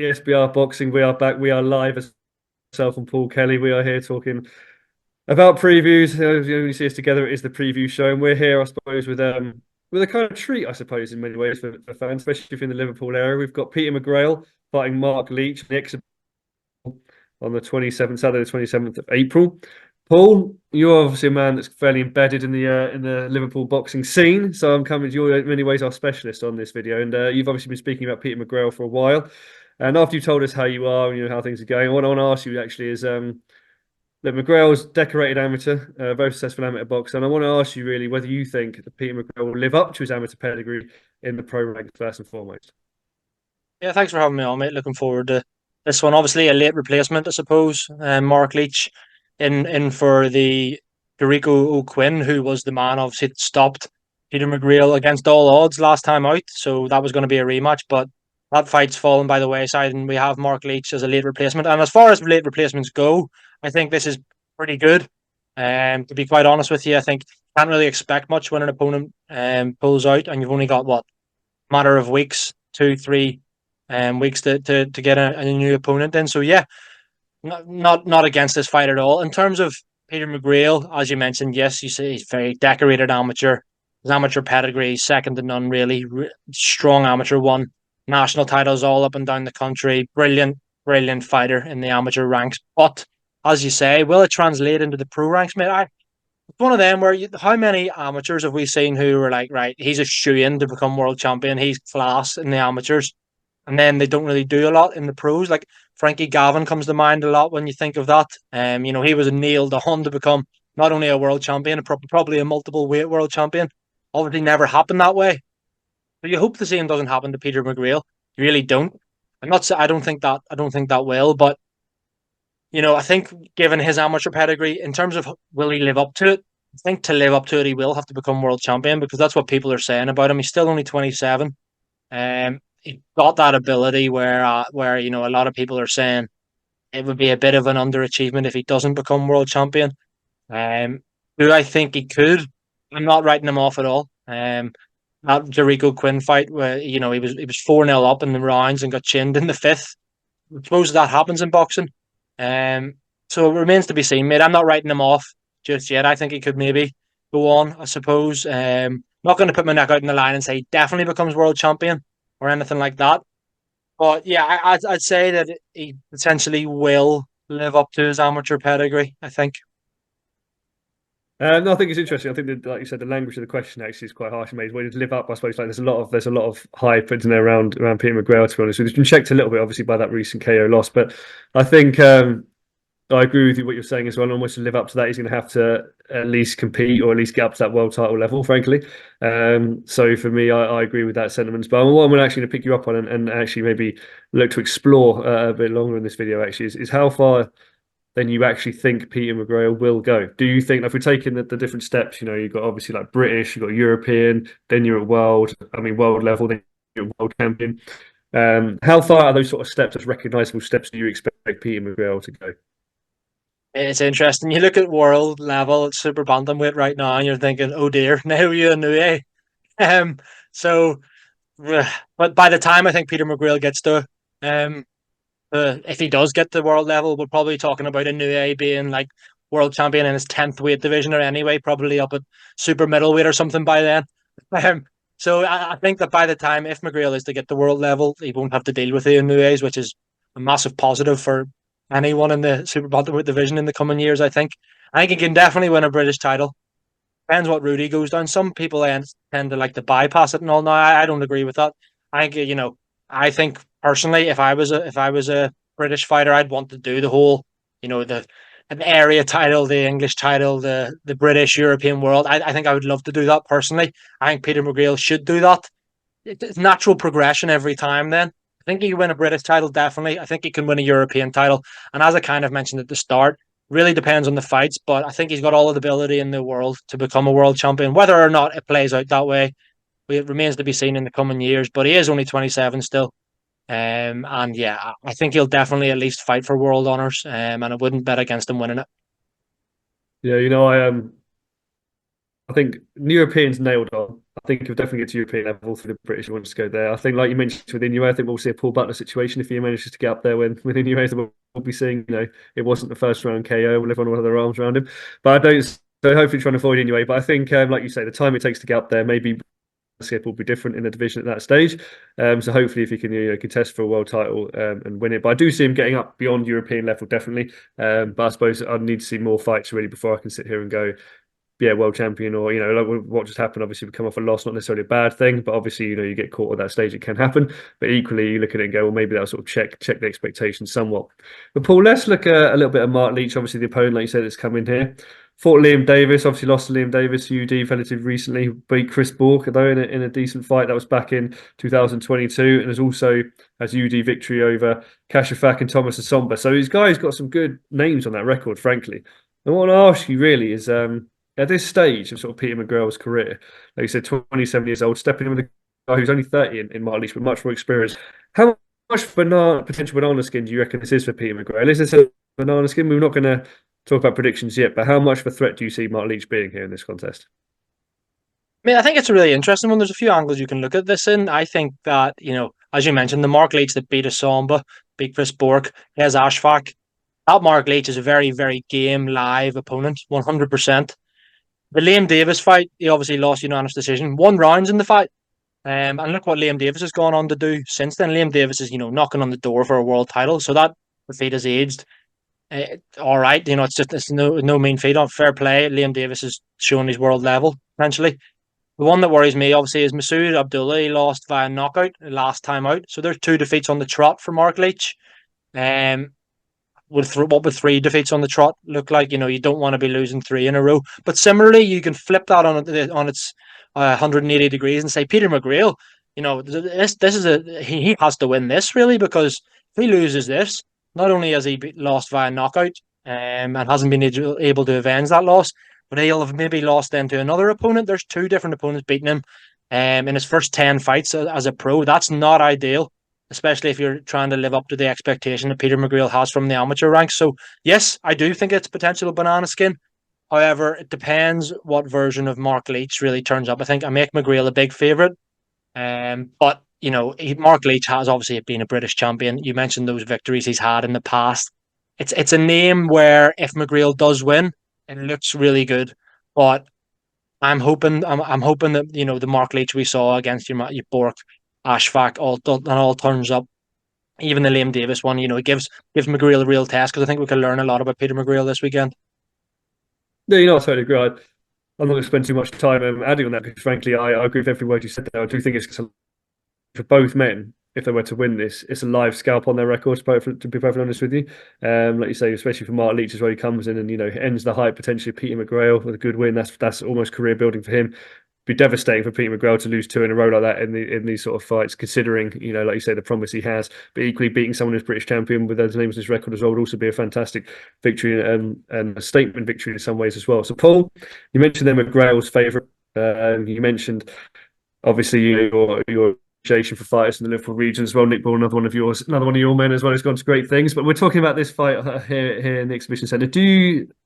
ESBR Boxing. We are back. We are live as myself and Paul Kelly. We are here talking about previews. When you see us together, it is the preview show, and we're here, I suppose, with a kind of treat, I suppose, in many ways for fans, especially if you're in the Liverpool area. We've got Peter McGrail fighting Mark Leach on the 27th, Saturday, the 27th of April. Paul, you're obviously a man that's fairly embedded in the Liverpool boxing scene, so I'm coming to you in many ways our specialist on this video. And you've obviously been speaking about Peter McGrail for a while. And after you told us how you are and how things are going, what I want to ask you actually is that McGrail's decorated amateur, very successful amateur boxer, and I want to ask you really whether you think that Peter McGrail will live up to his amateur pedigree in the pro ranks first and foremost. Yeah, thanks for having me on, mate. Looking forward to this one. Obviously, a late replacement, I suppose. Mark Leach in for the Dorico O'Quinn, who was the man obviously that stopped Peter McGrail against all odds last time out. So that was going to be a rematch, but that fight's fallen by the wayside, and we have Mark Leach as a late replacement. And as far as late replacements go, I think this is pretty good. To be quite honest with you, I think can't really expect much when an opponent pulls out, and you've only got what matter of weeks, 2, 3 weeks to get a new opponent in. So yeah, not against this fight at all. In terms of Peter McGrail, as you mentioned, yes, you say he's very decorated amateur. His amateur pedigree, second to none, really. Strong amateur, won national titles all up and down the country. Brilliant, brilliant fighter in the amateur ranks. But as you say, will it translate into the pro ranks, mate? It's one of them where how many amateurs have we seen who were like, right, he's a shoe-in to become world champion. He's class in the amateurs, and then they don't really do a lot in the pros. Like Frankie Gavin comes to mind a lot when you think of that. He was nailed on to become not only a world champion, probably a multiple weight world champion. Obviously, never happened that way. So you hope the same doesn't happen to Peter McGrail. You really don't. I'm not. I don't think that. I don't think that will. But I think given his amateur pedigree, in terms of will he live up to it, I think to live up to it, he will have to become world champion because that's what people are saying about him. He's still only 27. He's got that ability where a lot of people are saying it would be a bit of an underachievement if he doesn't become world champion. Um, do I think he could? I'm not writing him off at all. That Jericho Quinn fight where he was 4-0 up in the rounds and got chinned in the fifth. I suppose that happens in boxing. So it remains to be seen, mate. I'm not writing him off just yet. I think he could maybe go on, I suppose. Not going to put my neck out in the line and say he definitely becomes world champion or anything like that. But yeah, I'd say that he potentially will live up to his amateur pedigree, I think. No, I think it's interesting. I think that, like you said, the language of the question actually is quite harsh. Made way to live up. I suppose like there's a lot of hype in there around Peter McGrail. To be honest, it's been checked a little bit, obviously, by that recent KO loss. But I think I agree with you what you're saying as well. Almost to live up to that, he's going to have to at least compete or at least get up to that world title level. Frankly, so for me, I agree with that sentiment. But what I'm actually going to pick you up on and actually maybe look to explore a bit longer in this video actually is how far then you actually think Peter McGrail will go. Do you think, if we're taking the different steps, you've got obviously like British, you've got European, then you're at world level, then you're world champion. How far are those sort of steps, those recognisable steps, do you expect Peter McGrail to go? It's interesting. You look at world level at super bantamweight right now, and you're thinking, "Oh dear, now you and eh?" Um, so, but by the time I think Peter McGrail gets to um if he does get to world level, we're probably talking about Inoue being like world champion in his 10th weight division, or anyway, probably up at super middleweight or something by then. So I think that by the time if McGrail is to get to world level, he won't have to deal with the Inoues, which is a massive positive for anyone in the super bantamweight division in the coming years. I think he can definitely win a British title. Depends what route he goes down. Some people tend to like to bypass it and all. Now I don't agree with that. I think I think personally, if I was a British fighter, I'd want to do the whole, the an area title, the English title, the British European world. I think I would love to do that personally. I think Peter McGrail should do that. It's natural progression every time. Then I think he can win a British title definitely. I think he can win a European title, and as I kind of mentioned at the start, really depends on the fights. But I think he's got all of the ability in the world to become a world champion. Whether or not it plays out that way, it remains to be seen in the coming years. But he is only 27 still. And yeah, I think he'll definitely at least fight for world honors. And I wouldn't bet against him winning it. Yeah, I think Europeans nailed on. I think he'll definitely get to European level for the British. He wants to go there. I think, like you mentioned with Inoue, I think we'll see a Paul Butler situation if he manages to get up there with Inoue. We'll be seeing, it wasn't the first round KO. We'll everyone will have their arms around him. But I don't. So hopefully trying to avoid Inoue. But I think, like you say, the time it takes to get up there, maybe skip will be different in the division at that stage. So hopefully, if he can contest for a world title and win it, but I do see him getting up beyond European level definitely. But I suppose I need to see more fights really before I can sit here and go, yeah, world champion, or like what just happened. Obviously, we come off a loss, not necessarily a bad thing, but obviously, you get caught at that stage, it can happen. But equally, you look at it and go, well, maybe that'll sort of check the expectations somewhat. But Paul, let's look at a little bit of Mark Leach, obviously the opponent, like you said, that's come in here. Fought Liam Davis, obviously lost to Liam Davis, UD relatively recently, beat Chris Bork, though, in a decent fight. That was back in 2022, and has also has UD victory over Kashafak and Thomas Asomba. So these guys got some good names on that record, frankly. And what I want to ask you really is, at this stage of sort of Peter McGrail's career, like you said, 27 years old, stepping in with a guy who's only 30 in Mark Leach, but much more experience. How much potential banana skin do you reckon this is for Peter McGrail? Is this a banana skin? We're not going to talk about predictions yet, but how much of a threat do you see Mark Leach being here in this contest? I mean, I think it's a really interesting one. There's a few angles you can look at this in. I think that, as you mentioned, the Mark Leach that beat Asomba, beat Chris Bork, he has Ashfaq. That Mark Leach is a very, very game live opponent, 100%. The Liam Davis fight, he obviously lost unanimous decision. 1 round in the fight. And look what Liam Davis has gone on to do since then. Liam Davis is, knocking on the door for a world title. So that defeat has aged. All right, it's no mean feat. On fair play, Liam Davis is showing his world level, potentially. The one that worries me, obviously, is Masood Abdullah. He lost via knockout last time out. So there's 2 defeats on the trot for Mark Leach. What would 3 defeats on the trot look like? You don't want to be losing 3 in a row. But similarly, you can flip that on its 180 degrees and say Peter McGrail. This is he has to win this really, because if he loses this, not only has he lost via knockout and hasn't been able to avenge that loss, but he'll have maybe lost then to another opponent. There's 2 different opponents beating him in his first 10 fights as a pro. That's not ideal, especially if you're trying to live up to the expectation that Peter McGrail has from the amateur ranks. So, yes, I do think it's potential banana skin. However, it depends what version of Mark Leach really turns up. I think I make McGrail a big favourite. But, Mark Leach has obviously been a British champion. You mentioned those victories he's had in the past. It's a name where if McGrail does win, it looks really good. But I'm hoping that, the Mark Leach we saw against your Bork, Ashfaq, all turns up. Even the Liam Davis one, it gives McGrail a real test, because I think we can learn a lot about Peter McGrail this weekend. Yeah, I totally agree. I'm not going to spend too much time adding on that, because frankly, I agree with every word you said there. I do think it's for both men, if they were to win this, it's a live scalp on their records, to be perfectly honest with you. Like you say, especially for Mark Leach as well, he comes in and ends the hype potentially of Peter McGrail with a good win. That's almost career building for him. Be devastating for Peter McGrail to lose 2 in a row like that in these sort of fights, considering like you say, the promise he has. But equally, beating someone who's British champion with those names on his record as well would also be a fantastic victory and a statement victory in some ways as well. So Paul, you mentioned them McGrail's favourite. You mentioned obviously your appreciation for fighters in the Liverpool region as well. Nick Ball, another one of your men as well, has gone to great things. But we're talking about this fight here in the exhibition centre.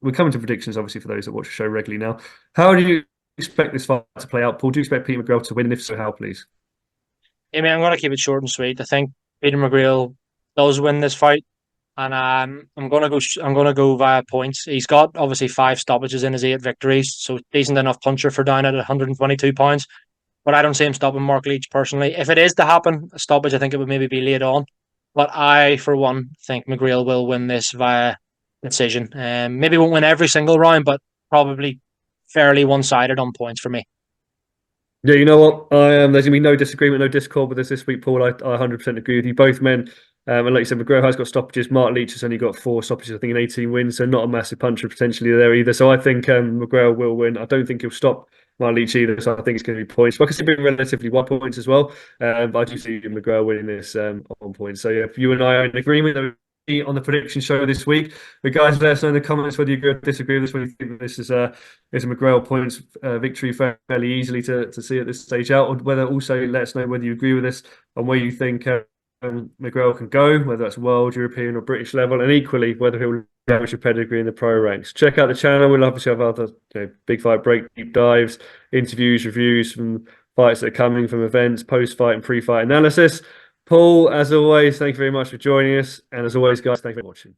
We're coming to predictions, obviously, for those that watch the show regularly now. How do you expect this fight to play out, Paul? Do you expect Peter McGrail to win? And if so, how, please? I mean, I'm going to keep it short and sweet. I think Peter McGrail does win this fight, and I'm going to go via points. He's got obviously 5 stoppages in his 8 victories, so decent enough puncher for down at 122 pounds. But I don't see him stopping Mark Leach personally. If it is to happen, a stoppage, I think it would maybe be late on. But I, for one, think McGrail will win this via decision. Maybe won't win every single round, but probably fairly one-sided on points for me. Yeah, you know what? There's going to be no disagreement, no discord with us this week, Paul. I 100% agree with you. Both men, and like you said, McGrail has got stoppages. Mark Leach has only got 4 stoppages, I think, in 18 wins, so not a massive puncher potentially there either. So I think McGrail will win. I don't think he'll stop Mark Leach either, so I think it's going to be points. But I can see it being relatively wide points as well. But I do see McGrail winning this on points. So yeah, if you and I are in agreement on the prediction show this week, but guys, let us know in the comments whether you agree or disagree with this, whether you think this is a McGrail points victory fairly easily to see at this stage out, or whether also let us know whether you agree with this and where you think McGrail can go, whether that's world, European or British level, and equally whether he'll damage a pedigree in the pro ranks. Check out the channel. We'll obviously have other big fight break deep dives, interviews, reviews from fights that are coming from events, post-fight and pre-fight analysis. Paul, as always, thank you very much for joining us. And as always, guys, thank you for watching.